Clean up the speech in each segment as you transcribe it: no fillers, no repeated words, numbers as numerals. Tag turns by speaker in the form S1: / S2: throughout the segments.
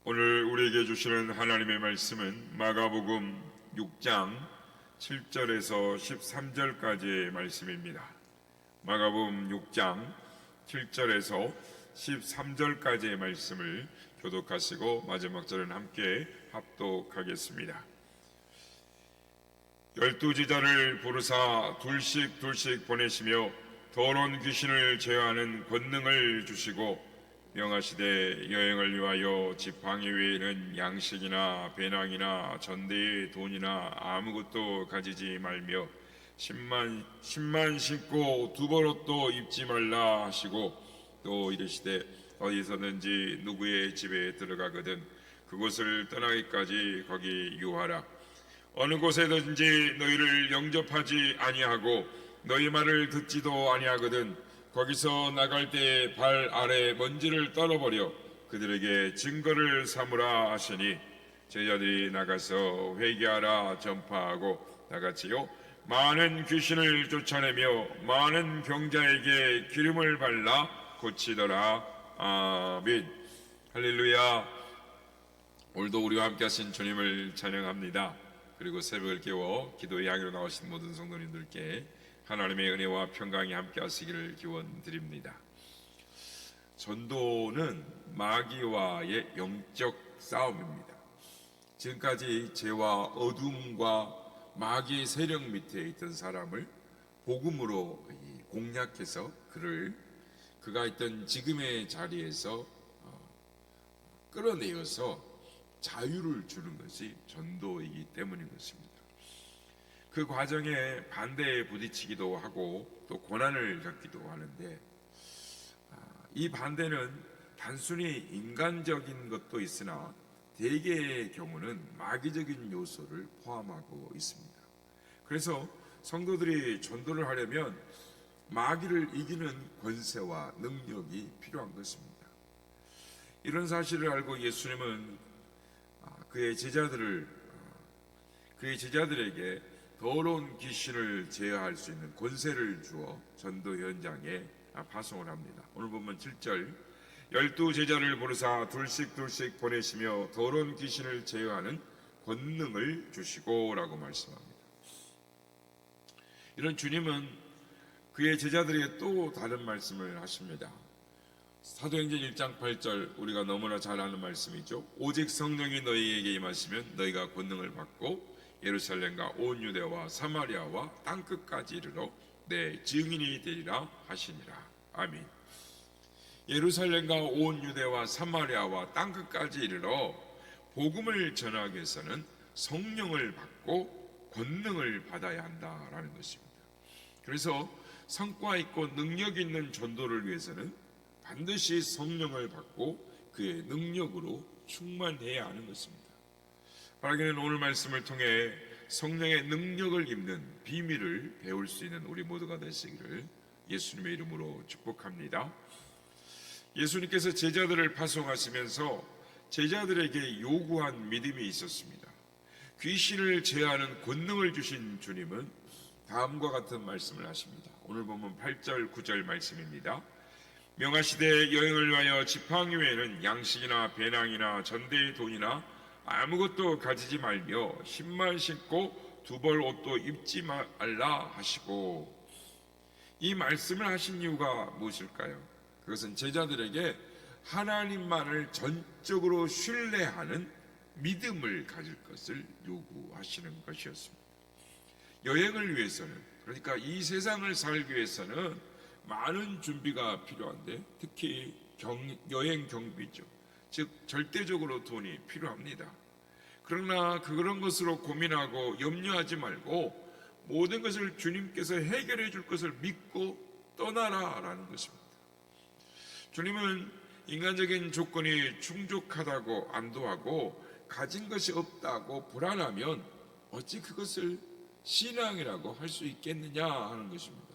S1: 오늘 우리에게 주시는 하나님의 말씀은 마가복음 6장 7절에서 13절까지의 말씀입니다. 마가복음 6장 7절에서 13절까지의 말씀을 교독하시고 마지막 절은 함께 합독하겠습니다. 12제자를 부르사 둘씩 보내시며 더러운 귀신을 제어하는 권능을 주시고 명하시되 여행을 위하여 지팡이 외에는 양식이나 배낭이나 전대의 돈이나 아무것도 가지지 말며 신만 신고 두벌옷도 입지 말라 하시고 또 이르시되 어디서든지 누구의 집에 들어가거든 그곳을 떠나기까지 거기 유하라. 어느 곳에든지 너희를 영접하지 아니하고 너희 말을 듣지도 아니하거든 거기서 나갈 때 발 아래 먼지를 떨어버려 그들에게 증거를 삼으라 하시니 제자들이 나가서 회개하라 전파하고 나같이요 많은 귀신을 쫓아내며 많은 병자에게 기름을 발라 고치더라. 아멘. 할렐루야. 오늘도 우리와 함께 하신 주님을 찬양합니다. 그리고 새벽을 깨워 기도의 향기로 나오신 모든 성도님들께 하나님의 은혜와 평강이 함께 하시기를 기원드립니다. 전도는 마귀와의 영적 싸움입니다. 지금까지 죄와 어둠과 마귀의 세력 밑에 있던 사람을 복음으로 공략해서 그가 있던 지금의 자리에서 끌어내어서 자유를 주는 것이 전도이기 때문인 것입니다. 그 과정에 반대에 부딪히기도 하고 또 고난을 겪기도 하는데 이 반대는 단순히 인간적인 것도 있으나 대개의 경우는 마귀적인 요소를 포함하고 있습니다. 그래서 성도들이 전도를 하려면 마귀를 이기는 권세와 능력이 필요한 것입니다. 이런 사실을 알고 예수님은 그의 제자들에게 더러운 귀신을 제어할 수 있는 권세를 주어 전도 현장에 파송을 합니다. 오늘 보면 7절 12제자를 부르사 둘씩 보내시며 더러운 귀신을 제어하는 권능을 주시고 라고 말씀합니다. 이런 주님은 그의 제자들에게 또 다른 말씀을 하십니다. 사도행전 1장 8절 우리가 너무나 잘 아는 말씀이죠. 오직 성령이 너희에게 임하시면 너희가 권능을 받고 예루살렘과 온 유대와 사마리아와 땅끝까지 이르러 내 증인이 되리라 하시니라. 아멘. 예루살렘과 온 유대와 사마리아와 땅끝까지 이르러 복음을 전하기 위해서는 성령을 받고 권능을 받아야 한다라는 것입니다. 그래서 성과 있고 능력 있는 전도를 위해서는 반드시 성령을 받고 그의 능력으로 충만해야 하는 것입니다. 바라기는 오늘 말씀을 통해 성령의 능력을 입는 비밀을 배울 수 있는 우리 모두가 되시기를 예수님의 이름으로 축복합니다. 예수님께서 제자들을 파송하시면서 제자들에게 요구한 믿음이 있었습니다. 귀신을 제어하는 권능을 주신 주님은 다음과 같은 말씀을 하십니다. 오늘 보면 8절 9절 말씀입니다. 명하시되 여행을 위하여 지팡이 외에는 양식이나 배낭이나 전대의 돈이나 아무것도 가지지 말며 신만 신고 두벌 옷도 입지 말라 하시고, 이 말씀을 하신 이유가 무엇일까요? 그것은 제자들에게 하나님만을 전적으로 신뢰하는 믿음을 가질 것을 요구하시는 것이었습니다. 여행을 위해서는, 그러니까 이 세상을 살기 위해서는 많은 준비가 필요한데 특히 여행 경비죠. 즉 절대적으로 돈이 필요합니다. 그러나 그런 것으로 고민하고 염려하지 말고 모든 것을 주님께서 해결해 줄 것을 믿고 떠나라라는 것입니다. 주님은 인간적인 조건이 충족하다고 안도하고 가진 것이 없다고 불안하면 어찌 그것을 신앙이라고 할 수 있겠느냐 하는 것입니다.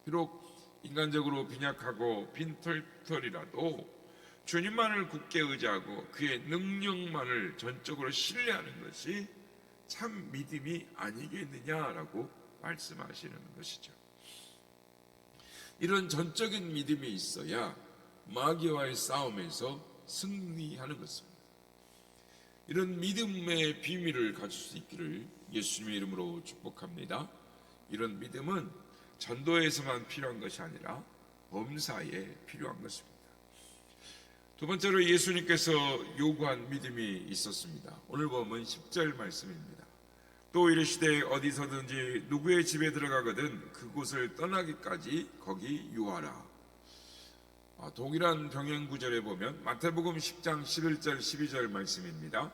S1: 비록 인간적으로 빈약하고 빈털털이라도 주님만을 굳게 의지하고 그의 능력만을 전적으로 신뢰하는 것이 참 믿음이 아니겠느냐라고 말씀하시는 것이죠. 이런 전적인 믿음이 있어야 마귀와의 싸움에서 승리하는 것입니다. 이런 믿음의 비밀을 가질 수 있기를 예수님의 이름으로 축복합니다. 이런 믿음은 전도에서만 필요한 것이 아니라 범사에 필요한 것입니다. 두 번째로 예수님께서 요구한 믿음이 있었습니다. 오늘 보면 10절 말씀입니다. 또 이르시되 어디서든지 누구의 집에 들어가거든 그곳을 떠나기까지 거기 유하라. 동일한 병행 구절에 보면 마태복음 10장 11절 12절 말씀입니다.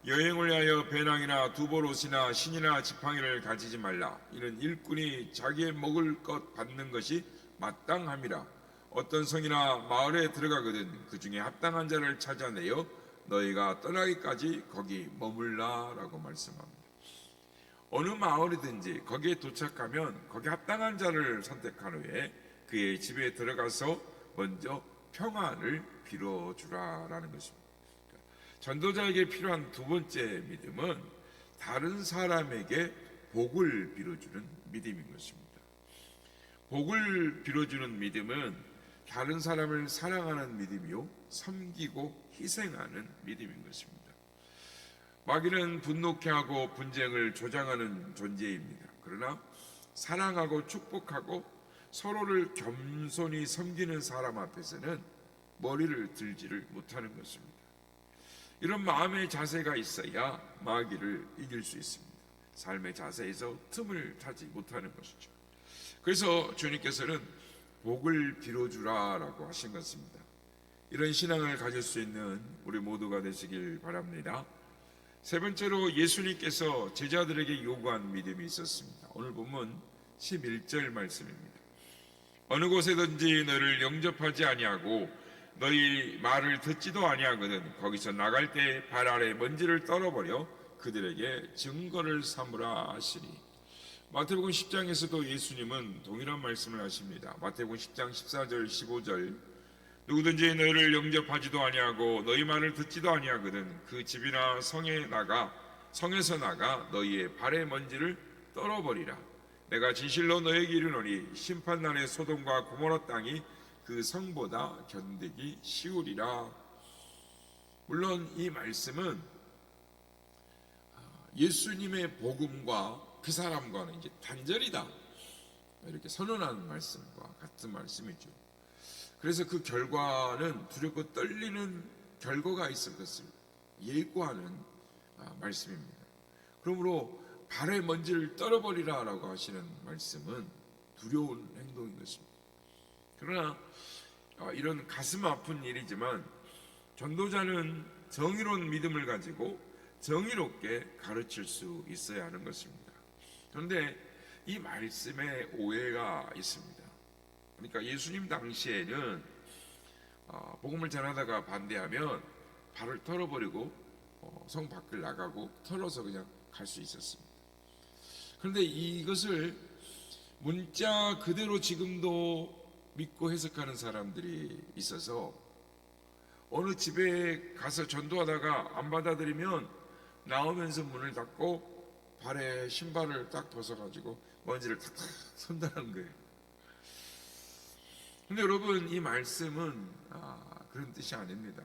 S1: 여행을 위하여 배낭이나 두보롯이나 신이나 지팡이를 가지지 말라. 이는 일꾼이 자기의 먹을 것 받는 것이 마땅함이라. 어떤 성이나 마을에 들어가거든 그 중에 합당한 자를 찾아내어 너희가 떠나기까지 거기 머물라라고 말씀합니다. 어느 마을이든지 거기에 도착하면 거기 합당한 자를 선택한 후에 그의 집에 들어가서 먼저 평안을 빌어주라라는 것입니다. 전도자에게 필요한 두 번째 믿음은 다른 사람에게 복을 빌어주는 믿음인 것입니다. 복을 빌어주는 믿음은 다른 사람을 사랑하는 믿음이요 섬기고 희생하는 믿음인 것입니다. 마귀는 분노케 하고 분쟁을 조장하는 존재입니다. 그러나 사랑하고 축복하고 서로를 겸손히 섬기는 사람 앞에서는 머리를 들지를 못하는 것입니다. 이런 마음의 자세가 있어야 마귀를 이길 수 있습니다. 삶의 자세에서 틈을 타지 못하는 것이죠. 그래서 주님께서는 복을 빌어주라라고 하신 것입니다. 이런 신앙을 가질 수 있는 우리 모두가 되시길 바랍니다. 세 번째로 예수님께서 제자들에게 요구한 믿음이 있었습니다. 오늘 보면 11절 말씀입니다. 어느 곳에든지 너를 영접하지 아니하고 너희 말을 듣지도 아니하거든 거기서 나갈 때 발 아래 먼지를 떨어버려 그들에게 증거를 삼으라 하시니. 마태복음 10장에서도 예수님은 동일한 말씀을 하십니다. 마태복음 10장 14절 15절 누구든지 너희를 영접하지도 아니하고 너희 말을 듣지도 아니하거든 그 집이나 성에서 나가 너희의 발의 먼지를 떨어버리라. 내가 진실로 너희에게 이르노니 심판날에 소돔과 고모라 땅이 그 성보다 견디기 쉬우리라. 물론 이 말씀은 예수님의 복음과 그 사람과는 이제 단절이다 이렇게 선언하는 말씀과 같은 말씀이죠. 그래서 그 결과는 두렵고 떨리는 결과가 있을 것을 예고하는 말씀입니다. 그러므로 발의 먼지를 떨어버리라라고 하시는 말씀은 두려운 행동인 것입니다. 그러나 이런 가슴 아픈 일이지만 전도자는 정의로운 믿음을 가지고 정의롭게 가르칠 수 있어야 하는 것입니다. 그런데 이 말씀에 오해가 있습니다. 그러니까 예수님 당시에는 복음을 전하다가 반대하면 발을 털어버리고 성 밖을 나가고 털어서 그냥 갈 수 있었습니다. 그런데 이것을 문자 그대로 지금도 믿고 해석하는 사람들이 있어서 어느 집에 가서 전도하다가 안 받아들이면 나오면서 문을 닫고 발에 신발을 딱 벗어가지고 먼지를 탁탁 손다는 거예요. 근데 여러분 이 말씀은 그런 뜻이 아닙니다.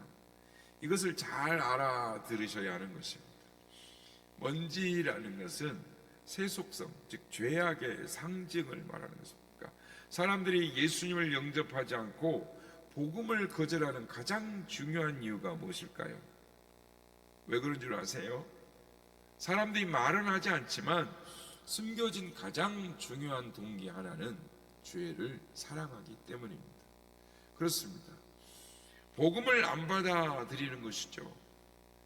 S1: 이것을 잘 알아들으셔야 하는 것입니다. 먼지라는 것은 세속성, 즉 죄악의 상징을 말하는 것입니다. 사람들이 예수님을 영접하지 않고 복음을 거절하는 가장 중요한 이유가 무엇일까요? 왜 그런 줄 아세요? 사람들이 말은 하지 않지만 숨겨진 가장 중요한 동기 하나는 죄를 사랑하기 때문입니다. 그렇습니다. 복음을 안 받아들이는 것이죠.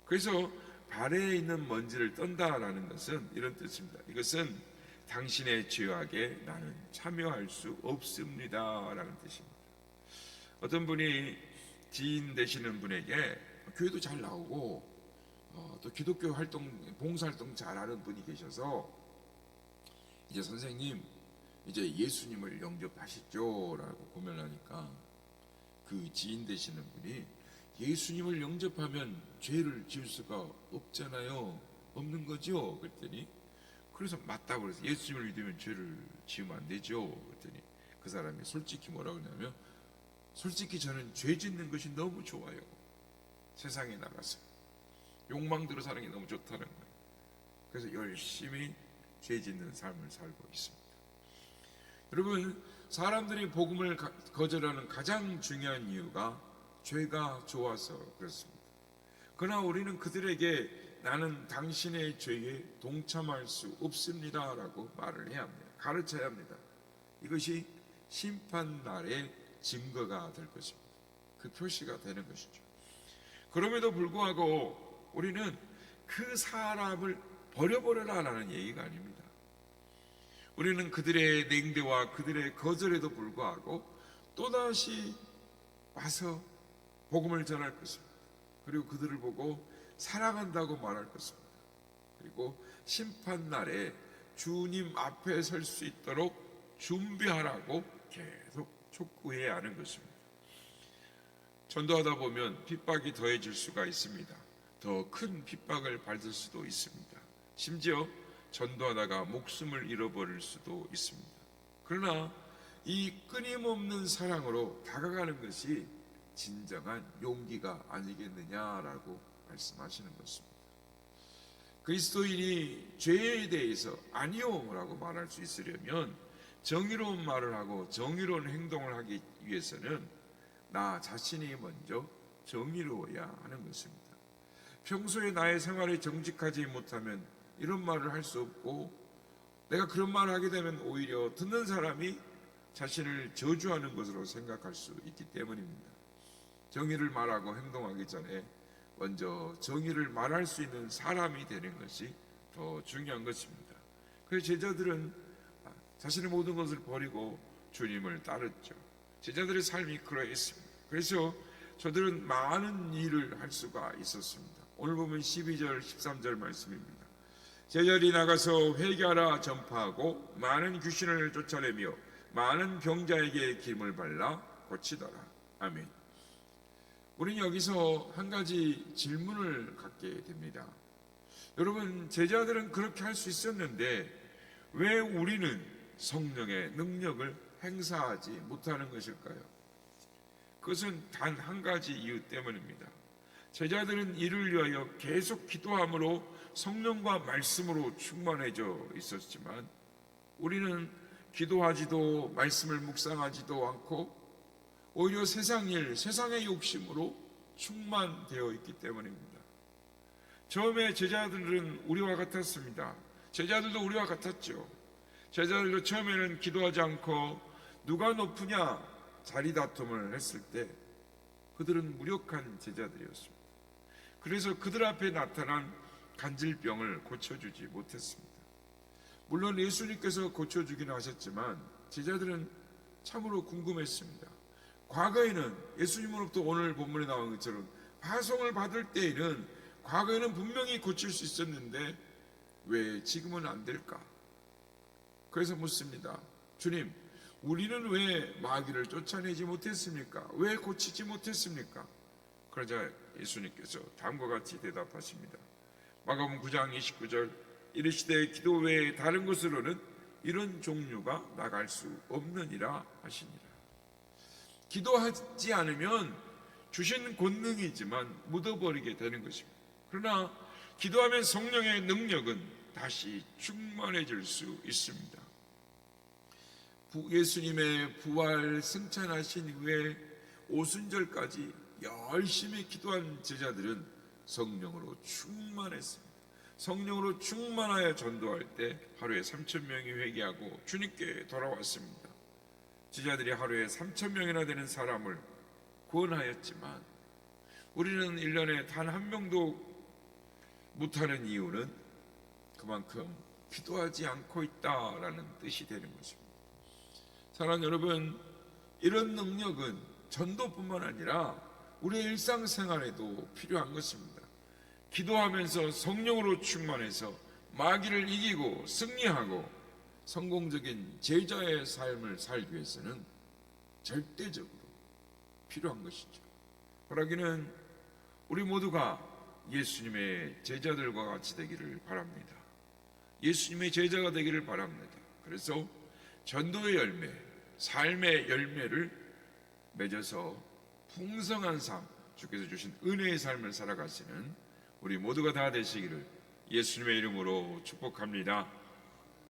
S1: 그래서 발에 있는 먼지를 떤다라는 것은 이런 뜻입니다. 이것은 당신의 죄악에 나는 참여할 수 없습니다 라는 뜻입니다. 어떤 분이 지인 되시는 분에게 교회도 잘 나오고 또 기독교 활동, 봉사활동 잘하는 분이 계셔서 이제 선생님 이제 예수님을 영접하시죠 라고 고민을 하니까 그 지인 되시는 분이 예수님을 영접하면 죄를 지을 수가 없잖아요. 없는 거죠? 그랬더니 그래서 맞다고 그래서 예수님을 믿으면 죄를 지으면 안 되죠. 그랬더니 그 사람이 솔직히 뭐라고 하냐면 솔직히 저는 죄 짓는 것이 너무 좋아요. 세상에 나가서. 욕망대로 사는 게 너무 좋다는 거예요. 그래서 열심히 죄 짓는 삶을 살고 있습니다. 여러분, 사람들이 복음을 거절하는 가장 중요한 이유가 죄가 좋아서 그렇습니다. 그러나 우리는 그들에게 나는 당신의 죄에 동참할 수 없습니다 라고 말을 해야 합니다. 가르쳐야 합니다. 이것이 심판날의 증거가 될 것입니다. 그 표시가 되는 것이죠. 그럼에도 불구하고 우리는 그 사람을 버려버려라라는 얘기가 아닙니다. 우리는 그들의 냉대와 그들의 거절에도 불구하고 또다시 와서 복음을 전할 것입니다. 그리고 그들을 보고 사랑한다고 말할 것입니다. 그리고 심판날에 주님 앞에 설 수 있도록 준비하라고 계속 촉구해야 하는 것입니다. 전도하다 보면 핍박이 더해질 수가 있습니다. 더 큰 핍박을 받을 수도 있습니다. 심지어 전도하다가 목숨을 잃어버릴 수도 있습니다. 그러나 이 끊임없는 사랑으로 다가가는 것이 진정한 용기가 아니겠느냐라고 말씀하시는 것입니다. 그리스도인이 죄에 대해서 아니요라고 말할 수 있으려면 정의로운 말을 하고 정의로운 행동을 하기 위해서는 나 자신이 먼저 정의로워야 하는 것입니다. 평소에 나의 생활이 정직하지 못하면 이런 말을 할 수 없고, 내가 그런 말을 하게 되면 오히려 듣는 사람이 자신을 저주하는 것으로 생각할 수 있기 때문입니다. 정의를 말하고 행동하기 전에 먼저 정의를 말할 수 있는 사람이 되는 것이 더 중요한 것입니다. 그래서 제자들은 자신의 모든 것을 버리고 주님을 따랐죠. 제자들의 삶이 그러했습니다. 그래서 저들은 많은 일을 할 수가 있었습니다. 오늘 보면 12절 13절 말씀입니다. 제자들이 나가서 회개하라 전파하고 많은 귀신을 쫓아내며 많은 병자에게 기름을 발라 고치더라. 아멘. 우리는 여기서 한 가지 질문을 갖게 됩니다. 여러분, 제자들은 그렇게 할 수 있었는데 왜 우리는 성령의 능력을 행사하지 못하는 것일까요? 그것은 단 한 가지 이유 때문입니다. 제자들은 이를 위하여 계속 기도함으로 성령과 말씀으로 충만해져 있었지만 우리는 기도하지도 말씀을 묵상하지도 않고 오히려 세상 일, 세상의 욕심으로 충만되어 있기 때문입니다. 처음에 제자들은 우리와 같았습니다. 제자들도 우리와 같았죠. 제자들도 처음에는 기도하지 않고 누가 높으냐 자리 다툼을 했을 때 그들은 무력한 제자들이었습니다. 그래서 그들 앞에 나타난 간질병을 고쳐주지 못했습니다. 물론 예수님께서 고쳐주긴 하셨지만 제자들은 참으로 궁금했습니다. 과거에는 예수님으로부터 오늘 본문에 나온 것처럼 파송을 받을 때에는 과거에는 분명히 고칠 수 있었는데 왜 지금은 안 될까? 그래서 묻습니다. 주님, 우리는 왜 마귀를 쫓아내지 못했습니까? 왜 고치지 못했습니까? 그러자 예수님께서 다음과 같이 대답하십니다. 마가복음 9장 29절 이르시되 기도 외에 다른 것으로는 이런 종류가 나갈 수 없느니라 하시니라. 기도하지 않으면 주신 권능이지만 묻어버리게 되는 것입니다. 그러나 기도하면 성령의 능력은 다시 충만해질 수 있습니다. 예수님의 부활 승천하신 이후에 오순절까지 열심히 기도한 제자들은 성령으로 충만했습니다. 성령으로 충만하여 전도할 때 하루에 3,000명이 회개하고 주님께 돌아왔습니다. 제자들이 하루에 3,000명이나 되는 사람을 구원하였지만 우리는 1년에 단 한 명도 못하는 이유는 그만큼 기도하지 않고 있다라는 뜻이 되는 것입니다. 사랑하는 여러분, 이런 능력은 전도뿐만 아니라 우리의 일상생활에도 필요한 것입니다. 기도하면서 성령으로 충만해서 마귀를 이기고 승리하고 성공적인 제자의 삶을 살기 위해서는 절대적으로 필요한 것이죠. 그러기는 우리 모두가 예수님의 제자들과 같이 되기를 바랍니다. 예수님의 제자가 되기를 바랍니다. 그래서 전도의 열매, 삶의 열매를 맺어서 풍성한 삶, 주께서 주신 은혜의 삶을 살아가시는 우리 모두가 다 되시기를 예수님의 이름으로 축복합니다.